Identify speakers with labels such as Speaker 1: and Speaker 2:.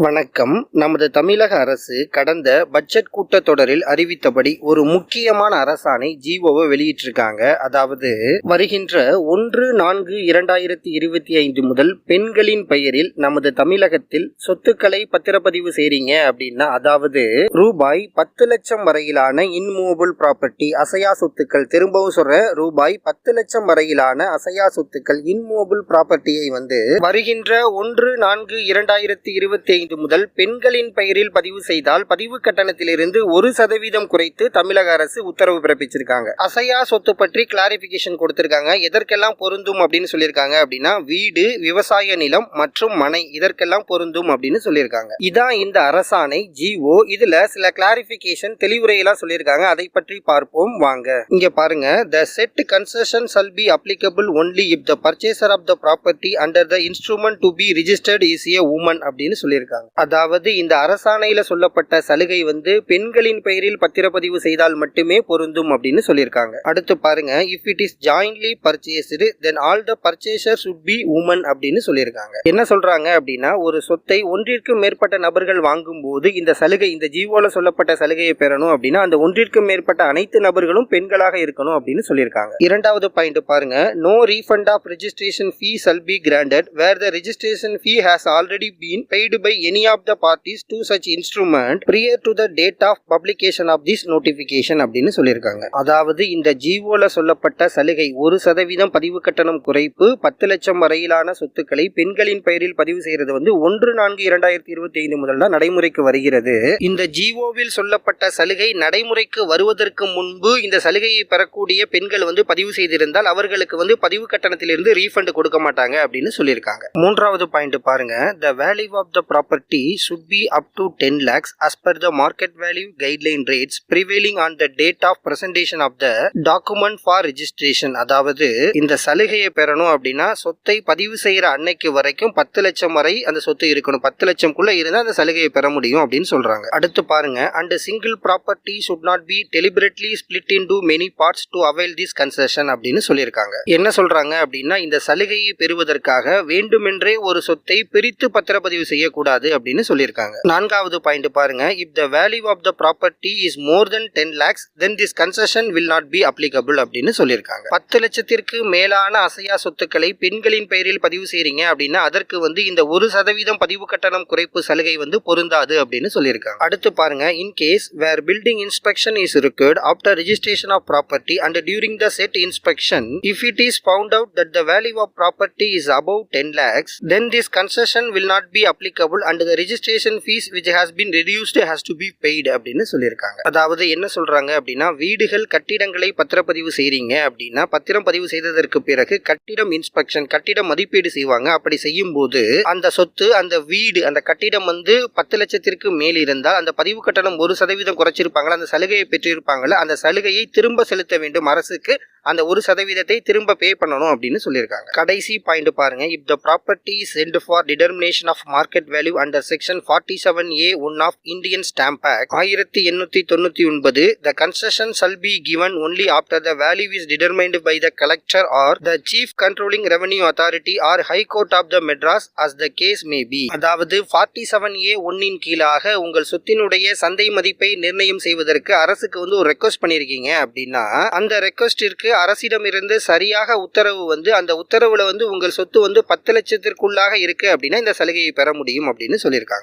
Speaker 1: வணக்கம். நமது தமிழக அரசு கடந்த பட்ஜெட் கூட்டத்தொடரில் அறிவித்தபடி ஒரு முக்கியமான அரசாணை ஜிஓவை வெளியிட்டிருக்காங்க. அதாவது வருகின்ற 1/4/2025 முதல் பெண்களின் பெயரில் நமது தமிழகத்தில் சொத்துக்களை பத்திரப்பதிவு செய்றீங்க அப்படின்னா, அதாவது ரூபாய் 10 லட்சம் வரையிலான இன்மூவபிள் ப்ராப்பர்ட்டி அசையா சொத்துக்கள், திரும்பவும் சொல்ற ரூபாய் 10 லட்சம் வரையிலான அசையா சொத்துக்கள் இன்மூவபிள் ப்ராப்பர்ட்டியை வருகின்ற 1/4/2025 முதல் பெண்களின் பெயரில் பதிவு செய்தால் பதிவு கட்டணத்திலிருந்து 1% குறைத்து தமிழக அரசு உத்தரவு பிறப்பிச்சிருக்காங்க. அசையா சொத்து பற்றி கிளாரிபிகேஷன் கொடுத்திருக்காங்க. எதற்கெல்லாம் பொருந்தும் அப்படின்னு சொல்லியிருக்காங்க அப்படின்னா, வீடு, விவசாய நிலம் மற்றும் மனை, இதற்கெல்லாம் பொருந்தும் அப்படின்னு சொல்லியிருக்காங்க. இதான் இந்த அரசாணை ஜிஓ. இதுல சில கிளாரிபிகேஷன் தெளிவுரையெல்லாம் சொல்லியிருக்காங்க. அதை பற்றி பார்ப்போம் வாங்க. இங்க பாருங்க, the set concession shall be applicable only if the purchaser of the property under the instrument to be registered is a woman அப்படின்னு சொல்லியிருக்காங்க. அதாவது இந்த அரசாணையில சொல்லப்பட்ட சலுகை பெண்களின் பெயரில் பத்திரப்பதிவு செய்தால் மட்டுமே பொருந்தும் அப்படின்னு சொல்லியிருக்காங்க. அடுத்து பாருங்க, if it is jointly purchased then all the purchaser should be women அப்படின்னு சொல்லியிருக்காங்க. என்ன சொல்றாங்க அப்படின்னா, ஒரு சொத்தை ஒன்றிற்கும் மேற்பட்ட நபர்கள் வாங்கும் போது இந்த சலுகை, இந்த ஜிஓல சொல்லப்பட்ட சலுகையை பெறணும் அப்படின்னா அந்த ஒன்றிற்கும் மேற்பட்ட அனைத்து நபர்களும் பெண்களாக இருக்கணும் அப்படின்னு சொல்லியிருக்காங்க. இரண்டாவது பாயிண்ட் பாருங்க, no refund of registration fee shall be granted where the registration fee has already been paid by any of the parties to such instrument prior to the date of publication of this notification அப்படின்னு சொல்லியிருக்காங்க. அதாவது இந்த ஜிஓல சொல்லப்பட்ட சலுகை 1% பதிவு கட்டணம் குறைப்பு, 10 லட்சம் வரையிலான சொத்துக்களை பெண்களின் பெயரில் பதிவு செய்யறது 1/4/2025 முதல் தான் நடைமுறைக்கு வருகிறது. இந்த ஜிஓவில் சொல்லப்பட்ட சலுகை நடைமுறைக்கு வருவதற்கு முன்பு இந்த சலுகையை பெறக்கூடிய பெண்கள் பதிவு செய்திருந்தால் அவர்களுக்கு பதிவு கட்டணத்திலிருந்து ரீஃபண்ட் கொடுக்க மாட்டாங்க அப்படின்னு சொல்லியிருக்காங்க. மூன்றாவது பாயிண்ட் பாருங்க, the value of the property should be up to 10 lakhs as per the market value guideline rates prevailing on the date of presentation of the document for registration. அதாவது இந்த சலுகையை பெறணும் அப்படின்னா சொத்தை பதிவு செய்யற அன்னைக்கு வரைக்கும் 10 லட்சம் வரை அந்த சொத்து இருக்கணும். 10 லட்சம்குள்ள இருந்தா அந்த சலுகையை பெற முடியும் அப்படின்னு சொல்றாங்க. அடுத்து பாருங்க, and single property should not be deliberately split into many parts to avail this concession அப்படின்னு சொல்லியிருக்காங்க. என்ன சொல்றாங்க அப்படின்னா, இந்த சலுகையை பெறுவதற்காக வேண்டுமென்றே ஒரு சொத்தை பிரித்து பத்திரப்பதிவு செய்யக்கூடாது அப்படின்னு சொல்லியிருக்காங்க. நான்காவது பாயிண்ட் பாருங்க, if the value of the property is more than 10 lakhs then this concession will not be applicable அப்படின்னு சொல்லியிருக்காங்க. 10 லட்சத்திற்கு மேலான அசையா சொத்துக்களை பெண்களின் பெயரில் பதிவு செய்றீங்க அப்படின்னா அதற்கு இந்த 1% பதிவு கட்டணம் குறைப்பு சலுகை பொருந்தாது அப்படின்னு சொல்லியிருக்காங்க. அடுத்து பாருங்க, in case where building inspection is required after registration of property and during the said inspection if it is found out that the value of property is above 10 lakhs then this concession will not be applicable and the registration fees which has been reduced has to be paid அப்படின்னு சொல்லியிருக்காங்க. அதாவது என்ன சொல்றாங்க அப்படின்னா, வீடுகள், கட்டிடங்களை பத்திரப்பதிவு செய்றீங்க அப்படின்னா பத்திரம் பதிவு செய்ததற்கு பிறகு கட்டிடம் இன்ஸ்பெக்ஷன், கட்டிட மதிப்பீடு செய்வாங்க. அப்படி செய்யும் போது அந்த சொத்து, அந்த வீடு, அந்த கட்டிடம் 10 லட்சத்திற்கு மேல் இருந்தால் அந்த பதிவு கட்டணம் 1% குறைச்சிருப்பாங்களா, அந்த சலுகையை பெற்றிருப்பாங்களா, அந்த சலுகையை திரும்ப செலுத்த வேண்டும் அரசுக்கு. அந்த 1% திரும்ப பே பண்ணணும் அப்படின்னு சொல்லியிருக்காங்க. கடைசி பாயிண்ட் பாருங்க, if the property is sent for determination of market value under section 47A(1) of Indian Stamp Act 1899, the concession shall be given only after the value is determined by the collector or the chief controlling revenue authority or high court of the Madras as the case may be. அதாவது 47A(1) கீழாக உங்கள் சொத்தினுடைய சந்தை மதிப்பை நிர்ணயம் செய்வதற்கு அரசுக்கு ஒரு request பண்ணிருக்கீங்க அப்படின்னா அந்த ரெக்வெஸ்டிற்கு அரசிடமிருந்து சரியாக உத்தரவு அந்த உத்தரவுல உங்கள் சொத்து 10 லட்சத்திற்குள்ளாக இருக்கு அப்படின்னா இந்த சலுகையை பெற முடியும் அப்படின்னு சொல்லியிருக்காங்க.